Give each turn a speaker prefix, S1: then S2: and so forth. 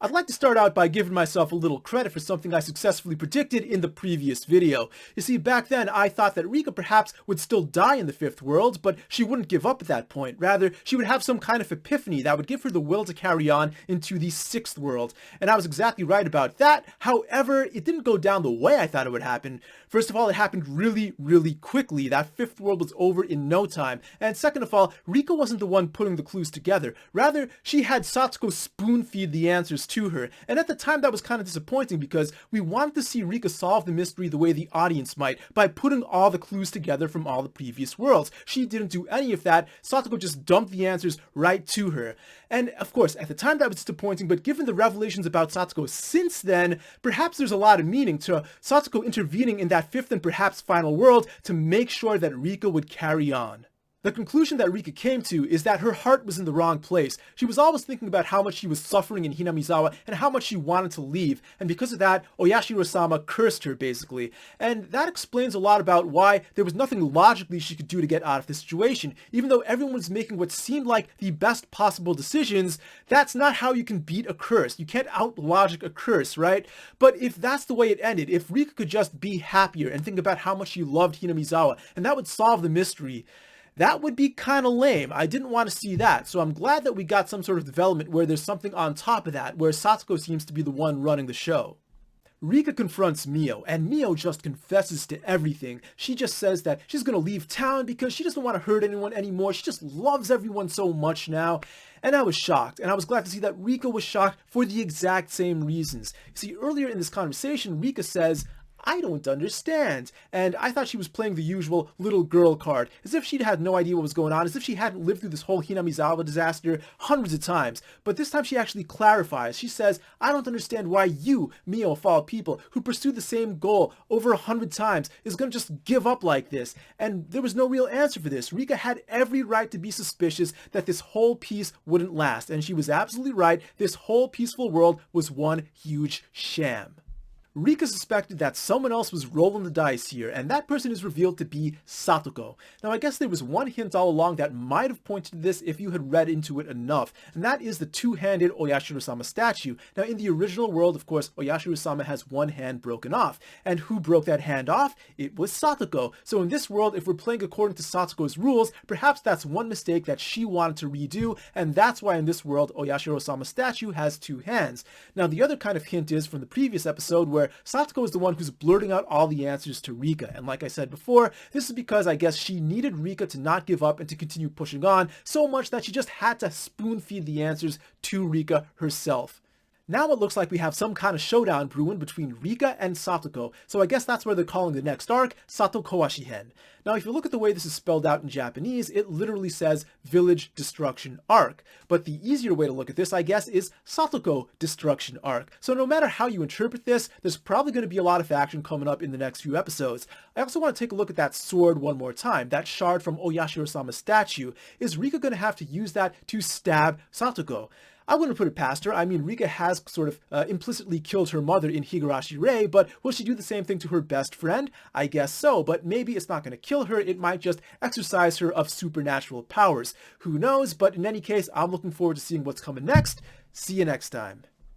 S1: I'd like to start out by giving myself a little credit for something I successfully predicted in the previous video. You see, back then I thought that Rika perhaps would still die in the fifth world, but she wouldn't give up at that point. Rather, she would have some kind of epiphany that would give her the will to carry on into the sixth world. And I was exactly right about that. However, it didn't go down the way I thought it would happen. First of all, it happened really quickly. That fifth world was over in no time. And second of all, Rika wasn't the one putting the clues together. Rather, she had Satsuko spoon-feed the answers to her. And at the time that was kind of disappointing because we wanted to see Rika solve the mystery the way the audience might, by putting all the clues together from all the previous worlds. She didn't do any of that. Satsuko just dumped the answers right to her. And of course, at the time that was disappointing, but given the revelations about Satsuko since then, perhaps there's a lot of meaning to Satsuko intervening in that fifth and perhaps final world to make sure that Rika would carry on. The conclusion that Rika came to is that her heart was in the wrong place. She was always thinking about how much she was suffering in Hinamizawa and how much she wanted to leave, and because of that, Oyashiro-sama cursed her basically. And that explains a lot about why there was nothing logically she could do to get out of the situation. Even though everyone was making what seemed like the best possible decisions, that's not how you can beat a curse. You can't out-logic a curse, right? But if that's the way it ended, if Rika could just be happier and think about how much she loved Hinamizawa, and that would solve the mystery, that would be kind of lame. I didn't want to see that, so I'm glad that we got some sort of development where there's something on top of that, where Satsuko seems to be the one running the show. Rika confronts Mio, and Mio just confesses to everything. She just says that she's gonna leave town because she doesn't want to hurt anyone anymore. She just loves everyone so much now. And I was shocked, and I was glad to see that Rika was shocked for the exact same reasons. See, earlier in this conversation, Rika says, "I don't understand," and I thought she was playing the usual little girl card, as if she'd had no idea what was going on, as if she hadn't lived through this whole Hinamizawa disaster hundreds of times. But this time she actually clarifies. She says, "I don't understand why you, Mio of all people, who pursued the same goal over 100 times, is gonna just give up like this." And there was no real answer for this. Rika had every right to be suspicious that this whole piece wouldn't last, and she was absolutely right. This whole peaceful world was one huge sham. Rika suspected that someone else was rolling the dice here, and that person is revealed to be Satoko. Now, I guess there was one hint all along that might have pointed to this if you had read into it enough, and that is the two-handed Oyashiro-sama statue. Now, in the original world, of course, Oyashiro-sama has one hand broken off, and who broke that hand off? It was Satoko. So in this world, if we're playing according to Satoko's rules, perhaps that's one mistake that she wanted to redo, and that's why in this world, Oyashiro-sama's statue has two hands. Now, the other kind of hint is from the previous episode where Satoko is the one who's blurting out all the answers to Rika, and like I said before, this is because I guess she needed Rika to not give up and to continue pushing on, so much that she just had to spoon-feed the answers to Rika herself. Now it looks like we have some kind of showdown brewing between Rika and Satoko, so I guess that's where they're calling the next arc Baka-Raptor. Now if you look at the way this is spelled out in Japanese, it literally says Village Destruction Arc, but the easier way to look at this, I guess, is Satoko Destruction Arc. So no matter how you interpret this, there's probably going to be a lot of action coming up in the next few episodes. I also want to take a look at that sword one more time, that shard from Oyashiro-sama's statue. Is Rika going to have to use that to stab Satoko? I wouldn't put it past her. I mean, Rika has sort of implicitly killed her mother in Higurashi, but will she do the same thing to her best friend? I guess so, but maybe it's not going to kill her. It might just exercise her of supernatural powers. Who knows? But in any case, I'm looking forward to seeing what's coming next. See you next time.